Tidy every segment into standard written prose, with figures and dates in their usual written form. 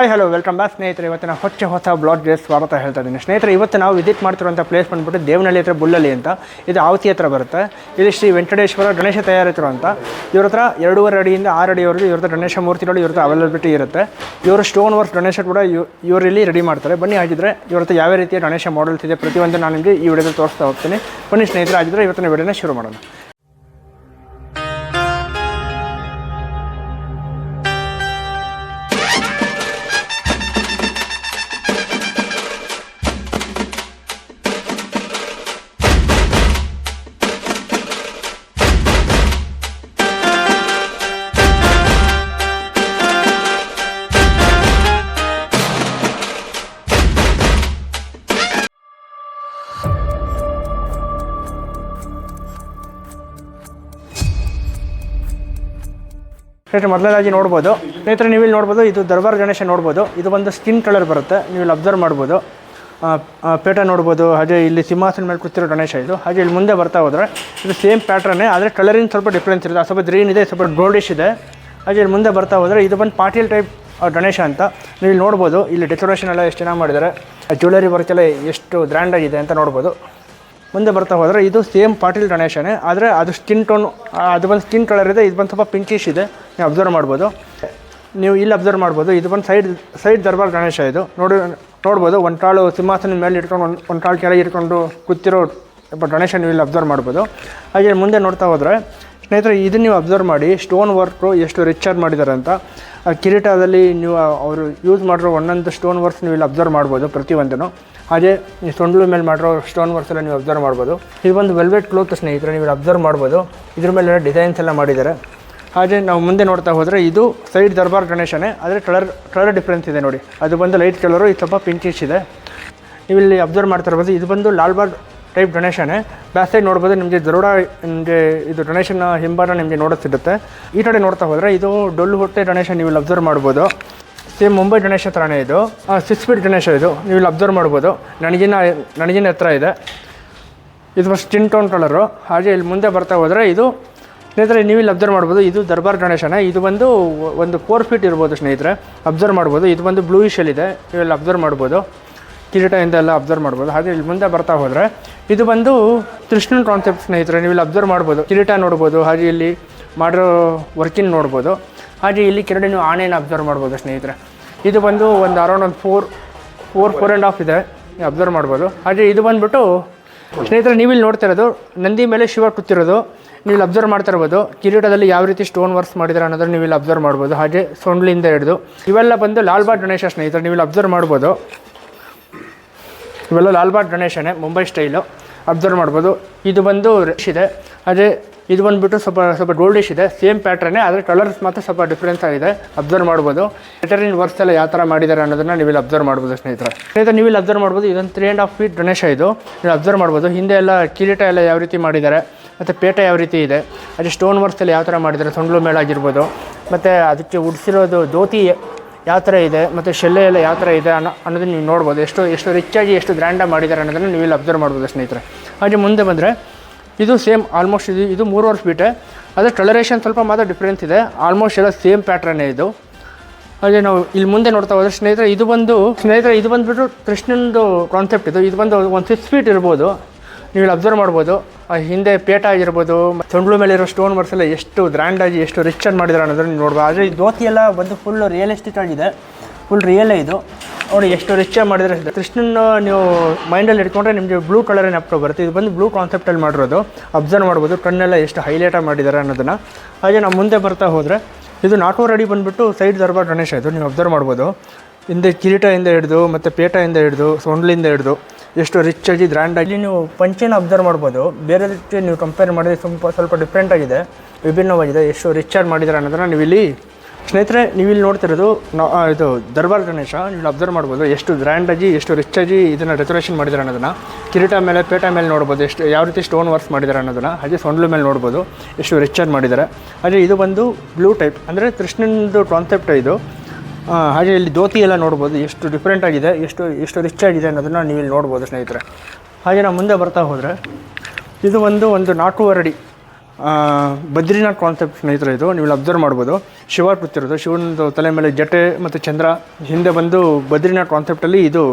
Hi hello welcome back ಸ್ನೇಹಿತರೆ. ಇವತ್ತಿನ ಹೊಸ ಬ್ಲಾಗ್ಗೆ ಸ್ವಾಗತ ಹೇಳ್ತಾ ಇದ್ದೀನಿ ಸ್ನೇಹಿತರೆ. ಇವತ್ತು ನಾವು ವಿಸಿಟ್ ಮಾಡ್ತಿರುವಂಥ ಪ್ಲೇಸ್ ಬಂದುಬಿಟ್ಟು ದೇವನಹಳ್ಳಿ ಹತ್ರ ಬುಲ್ಲಳ್ಳಿ ಅಂತ. ಇದು ಆವತಿ ಹತ್ರ ಬರುತ್ತೆ. ಇಲ್ಲಿ ಶ್ರೀ ವೆಂಕಟೇಶ್ವರ ಗಣೇಶ ತಯಾರಿತರು ಅಂತ. ಇವ್ರ ಹತ್ರ 2.5 ಅಡಿಯಿಂದ 6 ಅಡಿವರೆಗೂ ಇವ್ರದ್ದು ಗಣೇಶ ಮೂರ್ತಿಗಳು ಇವ್ರದ್ದು ಅವೈಲಬಿಲಿಟಿ ಇರುತ್ತೆ. ಇವರು ಸ್ಟೋನ್ ವರ್ಕ್ ಗಣೇಶ ಕೂಡ ಇವರಲ್ಲಿ ರೆಡಿ ಮಾಡ್ತಾರೆ. ಬನ್ನಿ, ಆಗಿದ್ರೆ ಇವ್ರ ಹತ್ರ ಯಾವ ರೀತಿಯ ಗಣೇಶ ಮಾಡಲ್ಸ್ ಇದೆ ಪ್ರತಿಯೊಂದು ನಾನು ನಿಮಗೆ ಈ ವಿಡಿಯೋದಲ್ಲಿ ತೋರಿಸ್ತಾ ಹೋಗ್ತೀನಿ. ಬನ್ನಿ ಸ್ನೇಹಿತರೆ, ಆಗಿದ್ರೆ ಇವತ್ತಿನ ವಿಡಿಯೋನ ಶುರು ಮಾಡೋಣ. ಸ್ನೇಹಿತರೆ, ಮೊದಲನೇದಾಗಿ ನೋಡ್ಬೋದು ಸ್ನೇಹಿತರೆ, ನೀವು ಇಲ್ಲಿ ನೋಡ್ಬೋದು, ಇದು ದರ್ಬಾರ್ ಗಣೇಶ ನೋಡ್ಬೋದು. ಇದು ಒಂದು ಸ್ಕಿನ್ ಕಲರ್ ಬರುತ್ತೆ, ನೀವು ಇಲ್ಲಿ ಅಬ್ಸರ್ವ್ ಮಾಡ್ಬೋದು. ಪೇಟ ನೋಡ್ಬೋದು. ಹಾಗೆ ಇಲ್ಲಿ ಸಿಂಹಾಸನ ಮೇಲೆ ಕೂತಿರೋ ಗಣೇಶ ಇದು. ಹಾಗೆ ಇಲ್ಲಿ ಮುಂದೆ ಬರ್ತಾ ಹೋದರೆ ಇದು ಸೇಮ್ ಪ್ಯಾಟ್ರನ್ನೇ, ಆದರೆ ಕಲರಿನ ಸ್ವಲ್ಪ ಡಿಫ್ರೆನ್ಸ್ ಇರುತ್ತೆ. ಸ್ವಲ್ಪ ಗ್ರೀನ್ ಇದೆ, ಸ್ವಲ್ಪ ಗೋಲ್ಡಿಶ್ ಇದೆ. ಹಾಗೆ ಇಲ್ಲಿ ಮುಂದೆ ಬರ್ತಾ ಹೋದರೆ ಇದು ಬಂದು ಪಾಟೀಲ್ ಟೈಪ್ ಗಣೇಶ ಅಂತ. ನೀವು ಇಲ್ಲಿ ನೋಡ್ಬೋದು, ಇಲ್ಲಿ ಡೆಕೋರೇಷನ್ ಎಲ್ಲ ಎಷ್ಟು ಚೆನ್ನಾಗಿ ಮಾಡಿದ್ದಾರೆ. ಜ್ಯುವೆಲರಿ ವರ್ಕ್ ಎಲ್ಲ ಎಷ್ಟು ಗ್ರ್ಯಾಂಡಾಗಿದೆ ಅಂತ ನೋಡ್ಬೋದು. ಮುಂದೆ ಬರ್ತಾ ಹೋದರೆ ಇದು ಸೇಮ್ ಪಾಟೀಲ್ ಗಣೇಶನೇ, ಆದರೆ ಅದು ಸ್ಕಿನ್ ಟೋನ್, ಅದು ಬಂದು ಸ್ಕಿನ್ ಕಲರ್ ಇದೆ. ಇದು ಬಂದು ಸ್ವಲ್ಪ ಪಿಂಕಿಶ್ ಇದೆ, ನೀವು ಅಬ್ಸರ್ವ್ ಮಾಡ್ಬೋದು. ನೀವು ಇಲ್ಲಿ ಅಬ್ಸರ್ವ್ ಮಾಡ್ಬೋದು, ಇದು ಬಂದು ಸೈಡ್ ದರ್ಬಾರ್ ಗಣೇಶ ಇದು. ನೋಡ್ಬೋದು, ಒಂದು ಕಾಲು ಸಿಂಹಾಸನ ಮೇಲೆ ಇಟ್ಕೊಂಡು ಒಂದು ಕಾಲು ಕೆಳಗೆ ಇಟ್ಕೊಂಡು ಕೂತಿರೋ ಗಣೇಶ ನೀವು ಇಲ್ಲಿ ಅಬ್ಸರ್ವ್ ಮಾಡ್ಬೋದು. ಹಾಗೆ ಮುಂದೆ ನೋಡ್ತಾ ಹೋದರೆ ಸ್ನೇಹಿತರೆ, ಇದನ್ನು ನೀವು ಅಬ್ಸರ್ವ್ ಮಾಡಿ, ಸ್ಟೋನ್ ವರ್ಕು ಎಷ್ಟು ರಿಚಾರ್ಜ್ ಮಾಡಿದ್ದಾರೆ ಅಂತ. ಕಿರೀಟದಲ್ಲಿ ನೀವು ಅವರು ಯೂಸ್ ಮಾಡಿರೋ ಒಂದೊಂದು ಸ್ಟೋನ್ ವರ್ಕ್ಸ್ ನೀವು ಇಲ್ಲಿ ಅಬ್ಸರ್ವ್ ಮಾಡ್ಬೋದು ಪ್ರತಿಯೊಂದನ್ನು. ಹಾಗೆ ಈ ಸೊಂಡ್ಲು ಮೇಲೆ ಮಾಡಿರೋ ಸ್ಟೋನ್ ವರ್ಕ್ಸ್ ಎಲ್ಲ ನೀವು ಅಬ್ಸರ್ವ್ ಮಾಡ್ಬೋದು. ಇದು ಒಂದು ವೆಲ್ವೆಟ್ ಕ್ಲೋತ್ ಸ್ನೇಹಿತರೆ, ನೀವು ಅಬ್ಸರ್ವ್ ಮಾಡ್ಬೋದು. ಇದ್ರ ಮೇಲೆ ಡಿಸೈನ್ಸ್ ಎಲ್ಲ ಮಾಡಿದ್ದಾರೆ. ಹಾಗೆ ನಾವು ಮುಂದೆ ನೋಡ್ತಾ ಹೋದರೆ ಇದು ಸೈಡ್ ದರ್ಬಾರ್ ಗಣೇಶನೇ, ಆದರೆ ಕಲರ್ ಡಿಫ್ರೆನ್ಸ್ ಇದೆ ನೋಡಿ. ಅದು ಬಂದು ಲೈಟ್ ಕಲರು, ಇದು ಸ್ವಲ್ಪ ಪಿಂಕಿಶ್ ಇದೆ. ನೀವು ಇಲ್ಲಿ ಅಬ್ಸರ್ವ್ ಮಾಡ್ತಾ ಇರ್ಬೋದು, ಇದು ಬಂದು ಲಾಲ್ಬಾಗ್ ಟೈಪ್ ಗಣೇಶನೇ. ಬ್ಯಾಕ್ ಸೈಡ್ ನೋಡ್ಬೋದು, ನಿಮಗೆ ಗರುಡ, ನಿಮಗೆ ಇದು ಗಣೇಶನ ಹಿಂಬಾರ ನಿಮಗೆ ನೋಡುತ್ತಿರುತ್ತೆ. ಈ ಕಡೆ ನೋಡ್ತಾ ಹೋದರೆ ಇದು ಡೊಳ್ಳು ಹೊಟ್ಟೆ ಗಣೇಶ, ನೀವು ಇಲ್ಲಿ ಅಬ್ಸರ್ವ್ ಮಾಡ್ಬೋದು. ಸೇಮ್ ಮುಂಬೈ ಗಣೇಶ ಥರನೇ ಇದು. 6 ಫೀಟ್ ಗಣೇಶ ಇದು, ನೀವು ಇಲ್ಲಿ ಅಬ್ಸರ್ವ್ ಮಾಡ್ಬೋದು. ನನಗಿನ ಹತ್ರ ಇದೆ. ಇದು ಸ್ಕಿನ್ ಟೋನ್ ಕಲರು. ಹಾಗೆ ಇಲ್ಲಿ ಮುಂದೆ ಬರ್ತಾ ಹೋದರೆ ಇದು ಸ್ನೇಹಿತರೆ, ನೀವು ಇಲ್ಲಿ ಅಬ್ಸರ್ವ್ ಮಾಡ್ಬೋದು, ಇದು ದರ್ಬಾರ್ ಗಣೇಶನೇ. ಇದು ಬಂದು ಒಂದು 4 ಫೀಟ್ ಇರ್ಬೋದು ಸ್ನೇಹಿತರೆ, ಅಬ್ಸರ್ವ್ ಮಾಡ್ಬೋದು. ಇದು ಬಂದು ಬ್ಲೂಯಿಶಲ್ಲಿದೆ, ನೀವು ಇಲ್ಲಿ ಅಬ್ಸರ್ವ್ ಮಾಡ್ಬೋದು. ಕಿರೀಟದಿಂದ ಎಲ್ಲ ಅಬ್ಸರ್ವ್ ಮಾಡ್ಬೋದು. ಹಾಗೆ ಇಲ್ಲಿ ಮುಂದೆ ಬರ್ತಾ ಹೋದರೆ ಇದು ಬಂದು ಕೃಷ್ಣನ್ ಕಾನ್ಸೆಪ್ಟ್ ಸ್ನೇಹಿತರೆ, ನೀವು ಇಲ್ಲಿ ಅಬ್ಸರ್ವ್ ಮಾಡ್ಬೋದು. ಕಿರೀಟ ನೋಡ್ಬೋದು, ಹಾಗೆ ಇಲ್ಲಿ ಮಾಡಿರೋ ವರ್ಕಿಂಗ್ ನೋಡ್ಬೋದು. ಹಾಗೆ ಇಲ್ಲಿ ಕೆಳಗಡೆ ನೀವು ಆನೆಯನ್ನು ಅಬ್ಸರ್ವ್ ಮಾಡ್ಬೋದು ಸ್ನೇಹಿತರೆ. ಇದು ಬಂದು ಒಂದು ಅರೌಂಡ್ ಒಂದು 4.5 ಇದೆ, ನೀವು ಅಬ್ಸರ್ವ್ ಮಾಡ್ಬೋದು. ಹಾಗೆ ಇದು ಬಂದುಬಿಟ್ಟು ಸ್ನೇಹಿತರೆ, ನೀವು ಇಲ್ಲಿ ನೋಡ್ತಾ ಇರೋದು ನಂದಿ ಮೇಲೆ ಶಿವ ಕೂತಿರೋದು, ನೀವು ಇಲ್ಲಿ ಅಬ್ಸರ್ವ್ ಮಾಡ್ತಾ ಇರ್ಬೋದು. ಕಿರೀಟದಲ್ಲಿ ಯಾವ ರೀತಿ ಸ್ಟೋನ್ ವರ್ಕ್ಸ್ ಮಾಡಿದ್ದಾರೆ ಅನ್ನೋದನ್ನು ನೀವು ಇಲ್ಲಿ ಅಬ್ಸರ್ವ್ ಮಾಡ್ಬೋದು. ಹಾಗೆ ಸೊಂಡ್ಲಿಂದ ಹಿಡಿದು ಇವೆಲ್ಲ ಬಂದು ಲಾಲ್ಬಾಗ್ ಗಣೇಶ ಸ್ನೇಹಿತರೆ, ನೀವು ಇಲ್ಲಿ ಅಬ್ಸರ್ವ್ ಮಾಡ್ಬೋದು. ಇವೆಲ್ಲ ಲಾಲ್ಬಾಗ್ ಗಣೇಶನೇ, ಮುಂಬೈ ಸ್ಟೈಲು, ಅಬ್ಸರ್ವ್ ಮಾಡ್ಬೋದು. ಇದು ಬಂದು ರೆಶ್ ಇದೆ. ಅದೇ ಇದು ಬಂದುಬಿಟ್ಟು ಸ್ವಲ್ಪ ಗೋಲ್ಡಿಶ್ ಇದೆ, ಸೇಮ್ ಪ್ಯಾಟ್ರನ್ನೇ, ಆದರೆ ಕಲರ್ಸ್ ಮಾತ್ರ ಸ್ವಲ್ಪ ಡಿಫ್ರೆನ್ಸ್ ಆಗಿದೆ, ಅಬ್ಸರ್ವ್ ಮಾಡ್ಬೋದು. ಲೆಟರಿನ್ ವರ್ಕ್ಸ್ ಎಲ್ಲ ಯಾವ ಥರ ಮಾಡಿದ್ದಾರೆ ಅನ್ನೋದನ್ನು ನೀವು ಇಲ್ಲಿ ಅಬ್ಸರ್ವ್ ಮಾಡ್ಬೋದು ಸ್ನೇಹಿತರೆ. ನೀವು ಇಲ್ಲಿ ಅಬ್ಸರ್ವ್ ಮಾಡ್ಬೋದು, ಇದೊಂದು 3.5 ಫೀಟ್ ಗಣೇಶ ಇದು, ನೀವು ಅಬ್ಸರ್ವ್ ಮಾಡ್ಬೋದು. ಹಿಂದೆ ಎಲ್ಲ ಕಿರೀಟ ಎಲ್ಲ ಯಾವ ರೀತಿ ಮಾಡಿದ್ದಾರೆ, ಮತ್ತು ಪೇಟ ಯಾವ ರೀತಿ ಇದೆ, ಅದೇ ಸ್ಟೋನ್ ವರ್ಕ್ಸ್ ಎಲ್ಲ ಯಾವ ಥರ ಮಾಡಿದ್ದಾರೆ, ಸೊಂಡ್ಲು ಮೇಳಾಗಿರ್ಬೋದು, ಮತ್ತು ಅದಕ್ಕೆ ಉಡಿಸಿರೋದು ಧೋತಿ ಯಾವ ಥರ ಇದೆ, ಮತ್ತು ಶೆಲ್ಲೆ ಎಲ್ಲ ಯಾವ ಥರ ಇದೆ ಅನ್ನೋದನ್ನು ನೀವು ನೋಡ್ಬೋದು. ಎಷ್ಟು ರಿಚಾಗಿ ಎಷ್ಟು ಗ್ರ್ಯಾಂಡಾಗಿ ಮಾಡಿದ್ದಾರೆ ಅನ್ನೋದನ್ನು ನೀವು ಇಲ್ಲಿ ಅಬ್ಸರ್ವ್ ಮಾಡ್ಬೋದು ಸ್ನೇಹಿತರೆ. ಹಾಗೆ ಮುಂದೆ ಬಂದರೆ ಇದು ಸೇಮ್ ಆಲ್ಮೋಸ್ಟ್ ಇದು 3 ಫೀಟೇ, ಅದೇ ಕಲರೇಷನ್ ಸ್ವಲ್ಪ ಮಾತ್ರ ಡಿಫ್ರೆನ್ಸ್ ಇದೆ. ಆಲ್ಮೋಸ್ಟ್ ಎಲ್ಲ ಸೇಮ್ ಪ್ಯಾಟ್ರನ್ನೇ ಇದು. ಹಾಗೆ ನಾವು ಇಲ್ಲಿ ಮುಂದೆ ನೋಡ್ತಾ ಹೋದರೆ ಸ್ನೇಹಿತರೆ, ಇದು ಬಂದುಬಿಟ್ಟು ಕೃಷ್ಣಂದು ಕಾನ್ಸೆಪ್ಟ್ ಇದು. ಇದು ಬಂದು ಒಂದು 6 ಫೀಟ್ ಇರ್ಬೋದು, ನೀವು ಇಲ್ಲಿ ಅಬ್ಸರ್ವ್ ಮಾಡ್ಬೋದು. ಹಿಂದೆ ಪೇಟ ಆಗಿರ್ಬೋದು, ಸೊಂಡ್ಲು ಮೇಲೆ ಇರೋ ಸ್ಟೋನ್ ವರ್ಕ್ಸ್ ಎಲ್ಲ ಎಷ್ಟು ಗ್ರ್ಯಾಂಡಾಗಿ ಎಷ್ಟು ರಿಚಾಗಿ ಮಾಡಿದ್ದಾರೆ ಅನ್ನೋದನ್ನು ನೀವು ನೋಡ್ಬೋದು. ಆದರೆ ಈ ಧೋತಿ ಎಲ್ಲ ಬಂದು ಫುಲ್ ರಿಯಲಿಸ್ಟಿಕ್ ಆಗಿದೆ, ಫುಲ್ ರಿಯಲೇ ಇದು ನೋಡಿ, ಎಷ್ಟು ರಿಚಾಗಿ ಮಾಡಿದರೆ. ಕೃಷ್ಣನ ನೀವು ಮೈಂಡಲ್ಲಿ ಇಟ್ಕೊಂಡ್ರೆ ನಿಮಗೆ ಬ್ಲೂ ಕಲರೇ ನೆನಪು ಬರುತ್ತೆ. ಇದು ಬಂದು ಬ್ಲೂ ಕಾನ್ಸೆಪ್ಟಲ್ಲಿ ಮಾಡಿರೋದು, ಅಬ್ಸರ್ವ್ ಮಾಡ್ಬೋದು. ಕಣ್ಣೆಲ್ಲ ಎಷ್ಟು ಹೈಲೈಟಾಗಿ ಮಾಡಿದ್ದಾರೆ ಅನ್ನೋದನ್ನು. ಹಾಗೆ ನಾವು ಮುಂದೆ ಬರ್ತಾ ಹೋದರೆ ಇದು 4 ಅಡಿ ಬಂದುಬಿಟ್ಟು ಸೈಡ್ ದರ್ಬಾರ್ ಗಣೇಶ ಇದು, ನೀವು ಅಬ್ಸರ್ವ್ ಮಾಡ್ಬೋದು. ಹಿಂದೆ ಕಿರೀಟದಿಂದ ಹಿಡಿದು ಮತ್ತು ಪೇಟದಿಂದ ಹಿಡಿದು ಸೊಂಡ್ಲಿಂದ ಹಿಡಿದು ಎಷ್ಟು ರಿಚಾಗಿ ಗ್ರ್ಯಾಂಡಾಗಿ ನೀವು ಪಂಚೆನ ಅಬ್ಸರ್ವ್ ಮಾಡ್ಬೋದು. ಬೇರೆ ರೀತಿ ನೀವು ಕಂಪೇರ್ ಮಾಡಿದ್ರೆ ಸ್ವಲ್ಪ ಡಿಫ್ರೆಂಟಾಗಿದೆ, ವಿಭಿನ್ನವಾಗಿದೆ. ಎಷ್ಟು ರಿಚಾಗಿ ಮಾಡಿದ್ದಾರೆ ಅನ್ನೋದನ್ನು ನೀವು ಇಲ್ಲಿ ಸ್ನೇಹಿತರೆ, ನೀವು ಇಲ್ಲಿ ನೋಡ್ತಿರೋದು ಇದು ದರ್ಬಾರ್ ಗಣೇಶ, ನೀವು ಅಬ್ಸರ್ವ್ ಮಾಡ್ಬೋದು. ಎಷ್ಟು ಗ್ರ್ಯಾಂಡಾಗಿ ಎಷ್ಟು ರಿಚಾಗಿ ಇದನ್ನು ಡೆಕೋರೇಷನ್ ಮಾಡಿದ್ದಾರೆ ಅನ್ನೋದನ್ನು. ಕಿರೀಟ ಮೇಲೆ ಪೇಟ ಮೇಲೆ ನೋಡ್ಬೋದು, ಯಾವ ರೀತಿ ಸ್ಟೋನ್ ವರ್ಕ್ಸ್ ಮಾಡಿದ್ದಾರೆ ಅನ್ನೋದನ್ನು. ಹಾಗೆ ಸೊಂಡ್ಲು ಮೇಲೆ ನೋಡ್ಬೋದು ಎಷ್ಟು ರಿಚಾಗಿ ಮಾಡಿದ್ದಾರೆ. ಹಾಗೆ ಇದು ಬಂದು ಬ್ಲೂ ಟೈಪ್, ಅಂದರೆ ಕೃಷ್ಣನದು ಕಾನ್ಸೆಪ್ಟ್ ಇದು. ಹಾಗೆ ಇಲ್ಲಿ ಧೋತಿ ಎಲ್ಲ ನೋಡ್ಬೋದು, ಎಷ್ಟು ಡಿಫ್ರೆಂಟಾಗಿದೆ, ಎಷ್ಟು ರಿಚ್ ಆಗಿದೆ ಅನ್ನೋದನ್ನು ನೀವು ಇಲ್ಲಿ ನೋಡ್ಬೋದು ಸ್ನೇಹಿತರೆ. ಹಾಗೆ ನಾವು ಮುಂದೆ ಬರ್ತಾ ಹೋದರೆ ಇದು ಒಂದು 4.5 ಅಡಿ ಬದ್ರಿನಾಥ್ ಕಾನ್ಸೆಪ್ಟ್ ಸ್ನೇಹಿತರೆ ಇದು ನೀವು ಅಬ್ಸರ್ವ್ ಮಾಡ್ಬೋದು. ಶಿವ ಕೂತಿರೋದು, ಶಿವನದು ತಲೆ ಮೇಲೆ ಜಟೆ ಮತ್ತು ಚಂದ್ರ ಹಿಂದೆ ಬಂದು ಬದ್ರಿನಾಥ್ ಕಾನ್ಸೆಪ್ಟಲ್ಲಿ ಇದು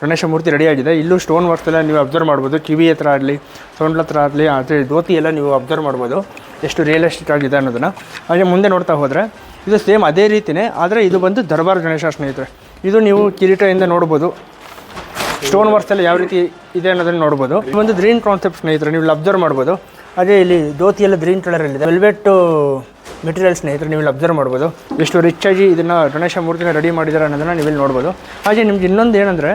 ಗಣೇಶ ಮೂರ್ತಿ ರೆಡಿಯಾಗಿದೆ. ಇಲ್ಲೂ ಸ್ಟೋನ್ ವರ್ಕ್ಸ್ ಎಲ್ಲ ನೀವು ಅಬ್ಸರ್ವ್ ಮಾಡ್ಬೋದು. ಕಿವಿ ಹತ್ರ ಆಗಲಿ, ಸೊಂಡ್ಲ ಹತ್ರ ಆಗಲಿ, ಅದೇ ಧೋತಿ ಎಲ್ಲ ನೀವು ಅಬ್ಸರ್ವ್ ಮಾಡ್ಬೋದು ಎಷ್ಟು ರಿಯಲಿಸ್ಟಿಕ್ ಆಗಿದೆ ಅನ್ನೋದನ್ನು. ಹಾಗೆ ಮುಂದೆ ನೋಡ್ತಾ ಹೋದರೆ ಇದು ಸೇಮ್ ಅದೇ ರೀತಿಯೇ, ಆದರೆ ಇದು ಬಂದು ದರ್ಬಾರ್ ಗಣೇಶ ಸ್ನೇಹಿತರೆ. ಇದು ನೀವು ಕಿರೀಟದಿಂದ ನೋಡ್ಬೋದು, ಸ್ಟೋನ್ ವರ್ಕ್ಸ್ ಎಲ್ಲ ಯಾವ ರೀತಿ ಇದೆ ಅನ್ನೋದನ್ನು ನೋಡ್ಬೋದು. ಇದು ಒಂದು ಗ್ರೀನ್ ಕಾನ್ಸೆಪ್ಟ್ ಸ್ನೇಹಿತರೆ, ನೀವು ಇಲ್ಲಿ ಅಬ್ಸರ್ವ್ ಮಾಡ್ಬೋದು. ಅದೇ ಇಲ್ಲಿ ಧೋತಿ ಎಲ್ಲ ಗ್ರೀನ್ ಕಲರಲ್ಲಿದೆ, ವೆಲ್ವೆಟ್ ಮೆಟೀರಿಯಲ್ ಸ್ನೇಹಿತರೆ, ನೀವು ಇಲ್ಲಿ ಅಬ್ಸರ್ವ್ ಮಾಡ್ಬೋದು. ಎಷ್ಟು ರಿಚಾಗಿ ಇದನ್ನು ಗಣೇಶ ಮೂರ್ತಿನ ರೆಡಿ ಮಾಡಿದ್ದಾರೆ ಅನ್ನೋದನ್ನು ನೀವು ಇಲ್ಲಿ ನೋಡ್ಬೋದು. ಹಾಗೆ ನಿಮ್ಗೆ ಇನ್ನೊಂದು ಏನಂದರೆ,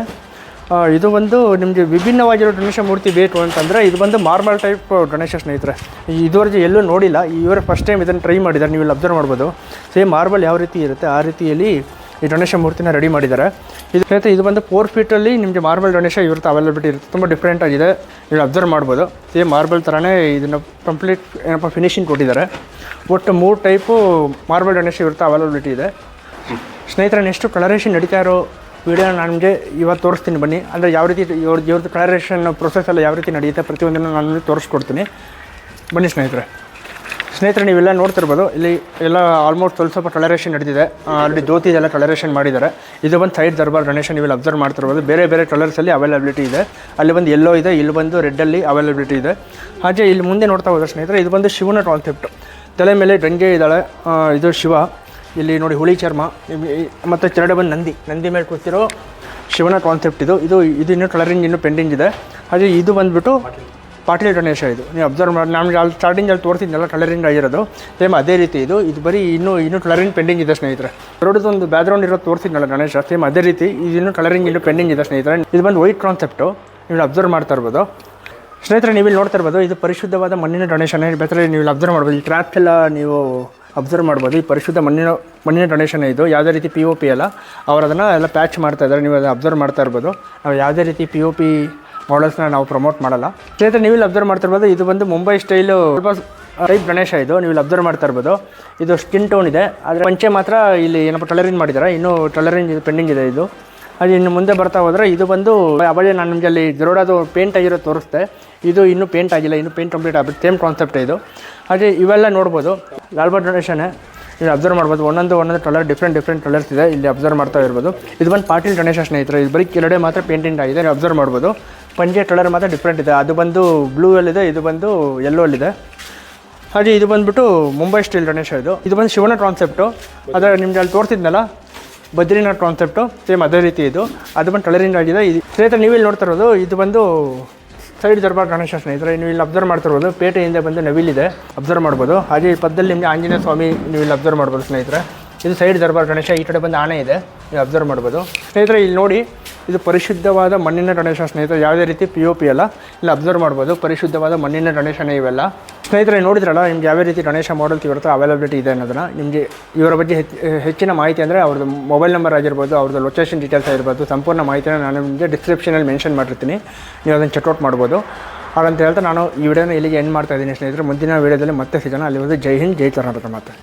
ಇದು ಒಂದು ನಿಮಗೆ ವಿಭಿನ್ನವಾಗಿರೋ ಗಣೇಶ ಮೂರ್ತಿ ಬೇಕು ಅಂತಂದರೆ ಇದು ಬಂದು ಮಾರ್ಬಲ್ ಟೈಪ್ ಗಣೇಶ ಸ್ನೇಹಿತರೆ. ಇದುವರೆಗೆ ಎಲ್ಲೂ ನೋಡಿಲ್ಲ, ಇವರೇ ಫಸ್ಟ್ ಟೈಮ್ ಇದನ್ನು ಟ್ರೈ ಮಾಡಿದ್ದಾರೆ. ನೀವು ಇಲ್ಲಿ ಅಬ್ಸರ್ವ್ ಮಾಡ್ಬೋದು. ಸೇಮ್ ಮಾರ್ಬಲ್ ಯಾವ ರೀತಿ ಇರುತ್ತೆ ಆ ರೀತಿಯಲ್ಲಿ ಈ ಗಣೇಶ ಮೂರ್ತಿನ ರೆಡಿ ಮಾಡಿದ್ದಾರೆ. ಇದು ಸ್ನೇಹಿತರೆ ಇದು ಬಂದು 4 ಫೀಟಲ್ಲಿ ನಿಮಗೆ ಮಾರ್ಬಲ್ ಗಣೇಶ ಇರುತ್ತೆ, ಅವೈಲಬಿಲಿಟಿ ಇರುತ್ತೆ. ತುಂಬ ಡಿಫ್ರೆಂಟ್ ಆಗಿದೆ, ನೀವು ಅಬ್ಸರ್ವ್ ಮಾಡ್ಬೋದು. ಸೇಮ್ ಮಾರ್ಬಲ್ ಥರನೇ ಇದನ್ನು ಕಂಪ್ಲೀಟ್ ಏನಪ್ಪ ಫಿನಿಶಿಂಗ್ ಕೊಟ್ಟಿದ್ದಾರೆ. ಒಟ್ಟು 3 ಟೈಪು ಮಾರ್ಬಲ್ ಗಣೇಶ ಇರುತ್ತೆ, ಅವೈಲಬಿಲಿಟಿ ಇದೆ ಸ್ನೇಹಿತರೆ. ನೆಕ್ಸ್ಟು ಕಲರೇಷನ್ ನಡೀತಾ ಇರೋ ವೀಡಿಯೋ ನಾನು ನಿಮಗೆ ಇವತ್ತು ತೋರಿಸ್ತೀನಿ ಬನ್ನಿ. ಅಂದರೆ ಯಾವ ರೀತಿ ಇವ್ರದ್ದು ಕಲರೇಷನ್ ಪ್ರೊಸೆಸ್ ಎಲ್ಲ ಯಾವ ರೀತಿ ನಡೆಯುತ್ತೆ ಪ್ರತಿಯೊಂದನ್ನು ನಾನು ನಿಮಗೆ ತೋರಿಸ್ಕೊಡ್ತೀನಿ ಬನ್ನಿ ಸ್ನೇಹಿತರೆ. ನೀವೆಲ್ಲ ನೋಡ್ತಿರ್ಬೋದು, ಇಲ್ಲಿ ಎಲ್ಲ ಆಲ್ಮೋಸ್ಟ್ ಸ್ವಲ್ಪ ಕಲರೇಷನ್ ನಡೆದಿದೆ. ಅಲ್ಲಿ ಧೋತಿ ಎಲ್ಲ ಕಲರೇಷನ್ ಮಾಡಿದ್ದಾರೆ. ಇದು ಬಂದು ಸೈಡ್ ದರ್ಬಾರ್ ಗಣೇಶ, ನೀವು ಇಲ್ಲಿ ಅಬ್ಸರ್ವ್ ಮಾಡ್ತಿರ್ಬೋದು. ಬೇರೆ ಬೇರೆ ಕಲರ್ಸಲ್ಲಿ ಅವೈಲಬಿಲಿಟಿ ಇದೆ. ಅಲ್ಲಿ ಬಂದು ಎಲ್ಲೋ ಇದೆ, ಇಲ್ಲಿ ಬಂದು ರೆಡ್ಡಲ್ಲಿ ಅವೈಲಬಿಲಿಟಿ ಇದೆ. ಹಾಗೆ ಇಲ್ಲಿ ಮುಂದೆ ನೋಡ್ತಾ ಹೋದರೆ ಸ್ನೇಹಿತರೆ ಇದು ಬಂದು ಶಿವನ ಕಾನ್ಸೆಪ್ಟ್. ತಲೆ ಮೇಲೆ ಗಂಗೆ ಇದ್ದಾಳೆ, ಇದು ಶಿವ. ಇಲ್ಲಿ ನೋಡಿ ಹುಳಿ ಚರ್ಮ ಮತ್ತು ಕೆರಡೆ ಬಂದು ನಂದಿ ಮೇಲೆ ಕೂತಿರೋ ಶಿವನ ಕಾನ್ಸೆಪ್ಟ್ ಇದು. ಇನ್ನೂ ಕಲರಿಂಗ್ ಇನ್ನೂ ಪೆಂಡಿಂಗ್ ಇದೆ. ಹಾಗೆ ಇದು ಬಂದುಬಿಟ್ಟು ಪಾಟೀಲ್ ಗಣೇಶ. ಇದು ನೀವು ಅಬ್ಸರ್ವ್ ಮಾಡಿ, ನಾನು ಅಲ್ಲಿ ಸ್ಟಾರ್ಟಿಂಗಲ್ಲಿ ತೋರಿಸಿದ್ನೆಲ್ಲ ಕಲರಿಂಗ್ ಆಗಿರೋದು ಸೇಮ್ ಅದೇ ರೀತಿ. ಇದು ಬರೀ ಇನ್ನೂ ಕಲರಿಂಗ್ ಪೆಂಡಿಂಗ್ ಇದೆ ಸ್ನೇಹಿತರೆ. ಒಂದು ಬ್ಯಾಕ್ಗ್ರೌಂಡ್ ಇರೋದು ತೋರಿಸಿದ್ನಲ್ಲ ಗಣೇಶ, ಸೇಮ್ ಅದೇ ರೀತಿ ಇನ್ನೂ ಕಲರಿಂಗ್ ಇನ್ನೂ ಪೆಂಡಿಂಗ್ ಇದೆ ಸ್ನೇಹಿತರೆ. ಇದು ಬಂದು ವೈಟ್ ಕಾನ್ಸೆಪ್ಟು, ನೀವು ಅಬ್ಸರ್ವ್ ಮಾಡ್ತಾ ಇರ್ಬೋದು ಸ್ನೇಹಿತರೆ. ನೀವು ಇಲ್ಲಿ ನೋಡ್ತಾ ಇರ್ಬೋದು, ಇದು ಪರಿಶುದ್ಧವಾದ ಮಣ್ಣಿನ ಗಣೇಶನೇ. ಬೇಕಾದ್ರೆ ನೀವು ಇಲ್ಲಿ ಅಬ್ಸರ್ವ್ ಮಾಡ್ಬೋದು, ಈ ಕ್ರಾಫ್ಟ್ ಎಲ್ಲ ನೀವು ಅಬ್ಸರ್ವ್ ಮಾಡ್ಬೋದು. ಈ ಪರಿಶುದ್ಧ ಮಣ್ಣಿನ ಗಣೇಶನೇ ಇದು. ಯಾವುದೇ ರೀತಿ POP ಅಲ್ಲ, ಅವರು ಅದನ್ನು ಎಲ್ಲ ಪ್ಯಾಚ್ ಮಾಡ್ತಾ ಇದ್ದಾರೆ, ನೀವು ಅದನ್ನು ಅಬ್ಸರ್ವ್ ಮಾಡ್ತಾ ಇರ್ಬೋದು. ನಾವು ಯಾವುದೇ ರೀತಿ POP ಮಾಡಲ್ಸ್ನ ನಾವು ಪ್ರಮೋಟ್ ಮಾಡಲ್ಲ ಸ್ನೇಹಿತರೆ. ನೀವು ಇಲ್ಲಿ ಅಬ್ಸರ್ವ್ ಮಾಡ್ತಿರ್ಬೋದು, ಇದು ಬಂದು ಮುಂಬೈ ಸ್ಟೈಲು ಟೈಪ್ ಗಣೇಶ. ಇದು ನೀವು ಇಲ್ಲಿ ಅಬ್ಸರ್ವ್ ಮಾಡ್ತಾ ಇರ್ಬೋದು. ಇದು ಸ್ಕಿನ್ ಟೋನ್ ಇದೆ, ಆದರೆ ಪಂಚೆ ಮಾತ್ರ ಇಲ್ಲಿ ಏನಪ್ಪ ಕಲರಿಂಗ್ ಮಾಡಿದ್ದಾರೆ, ಇನ್ನೂ ಕಲರಿಂಗ್ ಪೆಂಡಿಂಗ್ ಇದೆ ಇದು. ಅದು ಇನ್ನು ಮುಂದೆ ಬರ್ತಾ ಹೋದರೆ ಇದು ಬಂದು ಅವಾಗಲೇ ನಾನು ನಿಮಗೆ ಅಲ್ಲಿ ಜರೋಡಾದು ಪೇಂಟ್ ಆಗಿರೋ ತೋರಿಸ್ತೆ. ಇದು ಇನ್ನೂ ಪೇಂಟ್ ಆಗಿಲ್ಲ, ಇನ್ನೂ ಪೇಂಟ್ ಕಂಪ್ಲೀಟ್ ಆಗುತ್ತೆ. ಸೇಮ್ ಕಾನ್ಸೆಪ್ಟ್ ಇದು. ಹಾಗೆ ಇವೆಲ್ಲ ನೋಡ್ಬೋದು, ಲಾಲ್ಬಾಗ್ ಗಣೇಶನೇ. ನೀವು ಅಬ್ಸರ್ವ್ ಮಾಡ್ಬೋದು, ಒಂದೊಂದು ಕಲರ್ ಡಿಫ್ರೆಂಟ್ ಕಲರ್ಸ್ ಇದೆ, ಇಲ್ಲಿ ಅಬ್ಸರ್ವ್ ಮಾಡ್ತಾ ಇರ್ಬೋದು. ಇದು ಬಂದು ಪಾಟೀಲ್ ಗಣೇಶ ಸ್ನೇಹಿತರೆ. ಇದು ಬರೀ ಕೆಳಗಡೆ ಮಾತ್ರ ಪೇಂಟಿಂಗ್ ಆಗಿದೆ, ನೀವು ಅಬ್ಸರ್ವ್ ಮಾಡ್ಬೋದು. ಪಂಜೆ ಕಲರ್ ಮಾತ್ರ ಡಿಫ್ರೆಂಟ್ ಇದೆ, ಅದು ಬಂದು ಬ್ಲೂ ಅಲ್ಲಿದೆ, ಇದು ಬಂದು ಯೆಲ್ಲೋ ಅಲ್ಲಿದೆ. ಹಾಗೆ ಇದು ಬಂದುಬಿಟ್ಟು ಮುಂಬೈ ಸ್ಟೈಲ್ ಗಣೇಶ. ಇದು ಬಂದು ಶಿವನ ಕಾನ್ಸೆಪ್ಟು. ಅದರ ನಿಮ್ಗೆ ಅಲ್ಲಿ ತೋರಿಸಿದ್ನಲ್ಲ ಬದ್ರಿನಾಥ್ ಕಾನ್ಸೆಪ್ಟು, ಸೇಮ್ ಅದೇ ರೀತಿ ಇದು. ಅದು ಬಂದು ಕಲರಿಂಗ್ ಆಗಿದೆ. ಇದು ಸ್ನೇಹಿತರೆ ನೀವು ಇಲ್ಲಿ ನೋಡ್ತಾ ಇರೋದು, ಇದು ಬಂದು ಸೈಡ್ ದರ್ಬಾರ್ ಗಣೇಶ ಸ್ನೇಹಿತರೆ. ನೀವು ಇಲ್ಲಿ ಅಬ್ಸರ್ವ್ ಮಾಡ್ತಿರ್ಬೋದು, ಪೇಟೆಯಿಂದ ಬಂದು ನವಿಲಿದೆ, ಅಬ್ಸರ್ವ್ ಮಾಡ್ಬೋದು. ಹಾಗೆ ಈ ಪಕ್ಕದಲ್ಲಿ ನಿಮಗೆ ಆಂಜನೇಯ ಸ್ವಾಮಿ ನೀವು ಇಲ್ಲಿ ಅಬ್ಸರ್ವ್ ಮಾಡ್ಬೋದು ಸ್ನೇಹಿತರೆ. ಇದು ಸೈಡ್ ದರ್ಬಾರ್ ಗಣೇಶ, ಈ ಕಡೆ ಬಂದು ಆನೆ ಇದೆ, ನೀವು ಅಬ್ಸರ್ವ್ ಮಾಡ್ಬೋದು ಸ್ನೇಹಿತರೆ. ಇಲ್ಲಿ ನೋಡಿ, ಇದು ಪರಿಶುದ್ಧವಾದ ಮಣ್ಣಿನ ಗಣೇಶ ಸ್ನೇಹಿತರೆ, ಯಾವುದೇ ರೀತಿ POP ಅಲ್ಲ. ಇಲ್ಲಿ ಅಬ್ಸರ್ವ್ ಮಾಡ್ಬೋದು, ಪರಿಶುದ್ಧವಾದ ಮಣ್ಣಿನ ಗಣೇಶನೇ ಇವೆಲ್ಲ ಸ್ನೇಹಿತರೆ. ನೋಡಿದ್ರಲ್ಲ, ನಿಮ್ಗೆ ಯಾವ ರೀತಿ ಗಣೇಶ ಮಾಡಲ್ಸ್ ಇರುತ್ತೆ, ಅವೈಲಬಿಲಿಟಿ ಇದೆ ಅನ್ನೋದನ್ನು. ನಿಮಗೆ ಇವರ ಬಗ್ಗೆ ಹೆಚ್ಚಿನ ಮಾಹಿತಿ ಅಂದರೆ ಅವ್ರದ್ದು ಮೊಬೈಲ್ ನಂಬರ್ ಆಗಿರ್ಬೋದು, ಅವ್ರದ್ದು ಲೊಕೇಶನ್ ಡೀಟೇಲ್ಸ್ ಆಗಿರ್ಬೋದು, ಸಂಪೂರ್ಣ ಮಾಹಿತಿನ ನಾನು ನಿಮಗೆ ಡಿಸ್ಕ್ರಿಪ್ಷನಲ್ಲಿ ಮೆನ್ಷನ್ ಮಾಡಿರ್ತೀನಿ, ನೀವು ಅದನ್ನು ಚೆಕ್ಔಟ್ ಮಾಡ್ಬೋದು. ಹಾಗಂತ ಹೇಳ್ತಾ ನಾನು ಈ ವಿಡಿಯೋನ ಇಲ್ಲಿಗೆ ಎಂಡ್ ಮಾಡ್ತಾ ಇದ್ದೀನಿ ಸ್ನೇಹಿತರೆ. ಮುಂದಿನ ವೀಡಿಯೋದಲ್ಲಿ ಮತ್ತೆ ಸಿಗೋಣ. ಅಲ್ಲಿವರೆಗೂ ಜೈ ಹಿಂದ್, ಜೈ ಕರ್ನಾಟಕ ಮಾತೆ.